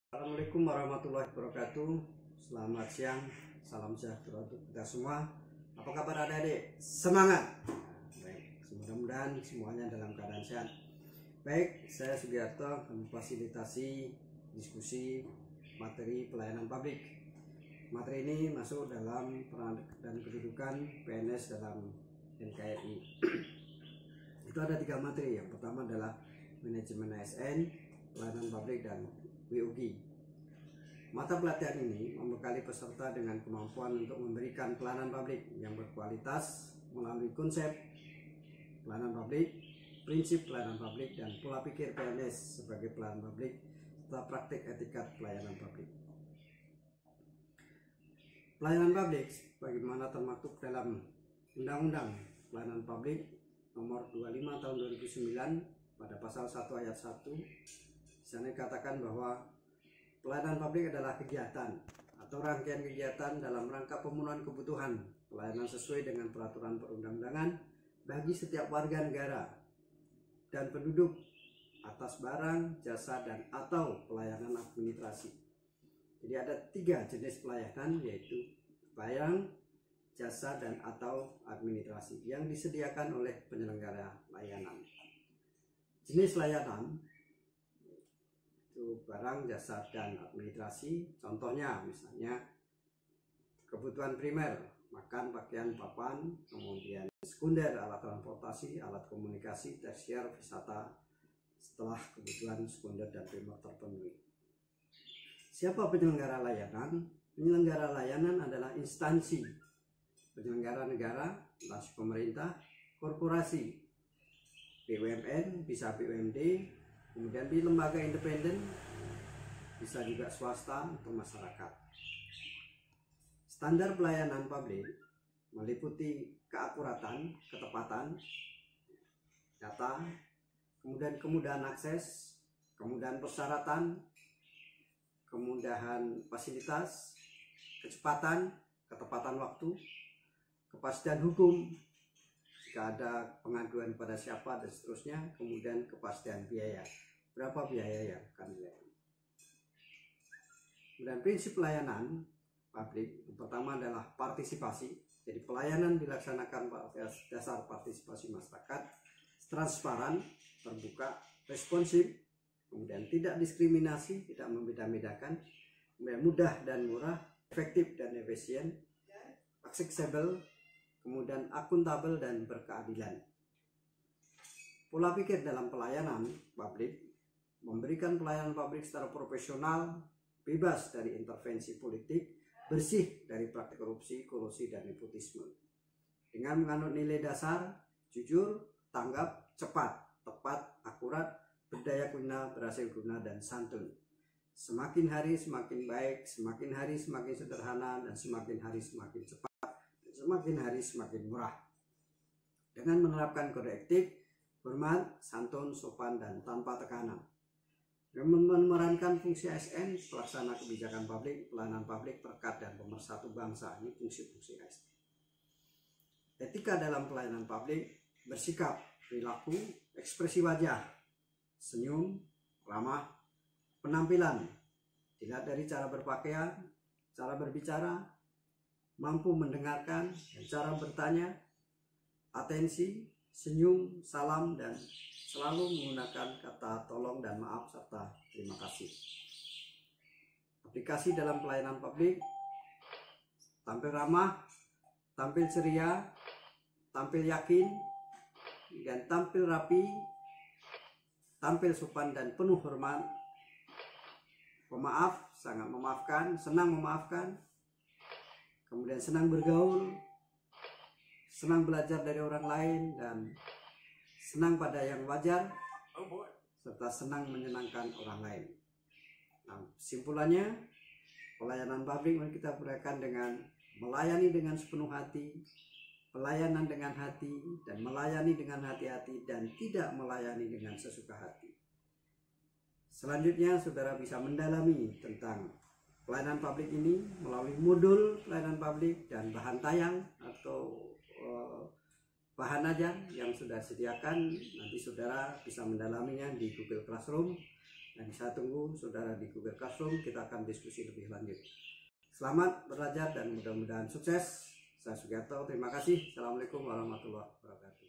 Assalamualaikum warahmatullahi wabarakatuh. Selamat siang, salam sejahtera untuk kita semua. Apa kabar adik-adik? Semangat. Baik, mudah-mudahan semuanya dalam keadaan sehat. Baik, saya Sugiarto memfasilitasi diskusi materi pelayanan publik. Materi ini masuk dalam peran dan kedudukan PNS dalam NKRI. Itu ada 3 materi. Yang pertama adalah manajemen ASN, pelayanan publik, dan WUG. Mata pelatihan ini membekali peserta dengan kemampuan untuk memberikan pelayanan publik yang berkualitas melalui konsep pelayanan publik, prinsip pelayanan publik, dan pola pikir PNS sebagai pelayanan publik serta praktik etika pelayanan publik. Pelayanan publik bagaimana termaktub dalam Undang-Undang Pelayanan Publik Nomor 25 Tahun 2009 pada pasal 1 ayat 1. Di sana dikatakan bahwa pelayanan publik adalah kegiatan atau rangkaian kegiatan dalam rangka pemenuhan kebutuhan pelayanan sesuai dengan peraturan perundang-undangan bagi setiap warga negara dan penduduk atas barang, jasa, dan atau pelayanan administrasi. Jadi ada 3 jenis pelayanan, yaitu barang, jasa, dan atau administrasi yang disediakan oleh penyelenggara layanan. Jenis layanan itu barang, jasa, dan administrasi. Contohnya misalnya kebutuhan primer, makan, pakaian, papan, kemudian sekunder, alat transportasi, alat komunikasi, tersier, wisata, setelah kebutuhan sekunder dan primer terpenuhi. Siapa penyelenggara layanan? Penyelenggara layanan adalah instansi penyelenggara negara, entah pemerintah, korporasi, BUMN, bisa BUMD, kemudian di lembaga independen, bisa juga swasta atau masyarakat. Standar pelayanan publik meliputi keakuratan, ketepatan data, kemudian kemudahan akses, kemudahan persyaratan, kemudahan fasilitas, kecepatan, ketepatan waktu, kepastian hukum jika ada pengaduan pada siapa dan seterusnya, kemudian kepastian biaya, berapa biaya yang akan dilayani. Kemudian prinsip pelayanan publik yang pertama adalah partisipasi. Jadi pelayanan dilaksanakan pada dasar partisipasi masyarakat, transparan, terbuka, responsif, kemudian tidak diskriminasi, tidak membeda-bedakan, kemudian mudah dan murah, efektif dan efisien, aksesibel, kemudian akuntabel dan berkeadilan. Pola pikir dalam pelayanan publik memberikan pelayanan publik secara profesional, bebas dari intervensi politik, bersih dari praktik korupsi, kolusi, dan nepotisme. Dengan menganut nilai dasar jujur, tanggap, cepat, tepat, akurat, berdaya guna, berhasil guna, dan santun. Semakin hari semakin baik, semakin hari semakin sederhana, dan semakin hari semakin cepat, semakin hari semakin murah. Dengan menerapkan kode etik, hormat, santun, sopan, dan tanpa tekanan. Dengan memerankan fungsi ASN, pelaksana kebijakan publik, pelayanan publik, perekat, dan pemersatu bangsa. Ini fungsi-fungsi ASN. Etika dalam pelayanan publik, bersikap, perilaku, ekspresi wajah, senyum, ramah, penampilan, dilihat dari cara berpakaian, cara berbicara, mampu mendengarkan, dan cara bertanya, atensi, senyum, salam, dan selalu menggunakan kata tolong dan maaf serta terima kasih. Aplikasi dalam pelayanan publik, tampil ramah, tampil ceria, tampil yakin, dan tampil rapi, tampil sopan dan penuh hormat, pemaaf, sangat memaafkan, senang memaafkan, kemudian senang bergaul, senang belajar dari orang lain, dan senang pada yang wajar, serta senang menyenangkan orang lain. Nah, kesimpulannya, pelayanan publik kita berikan dengan melayani dengan sepenuh hati, pelayanan dengan hati, dan melayani dengan hati-hati, dan tidak melayani dengan sesuka hati. Selanjutnya, saudara bisa mendalami tentang pelayanan publik ini melalui modul pelayanan publik dan bahan tayang atau bahan ajar yang sudah disediakan. Nanti saudara bisa mendalaminya di Google Classroom Nanti saya tunggu saudara di Google Classroom, kita akan diskusi lebih lanjut. Selamat belajar dan mudah-mudahan sukses. Saya Sugiarto, terima kasih. Assalamualaikum warahmatullahi wabarakatuh.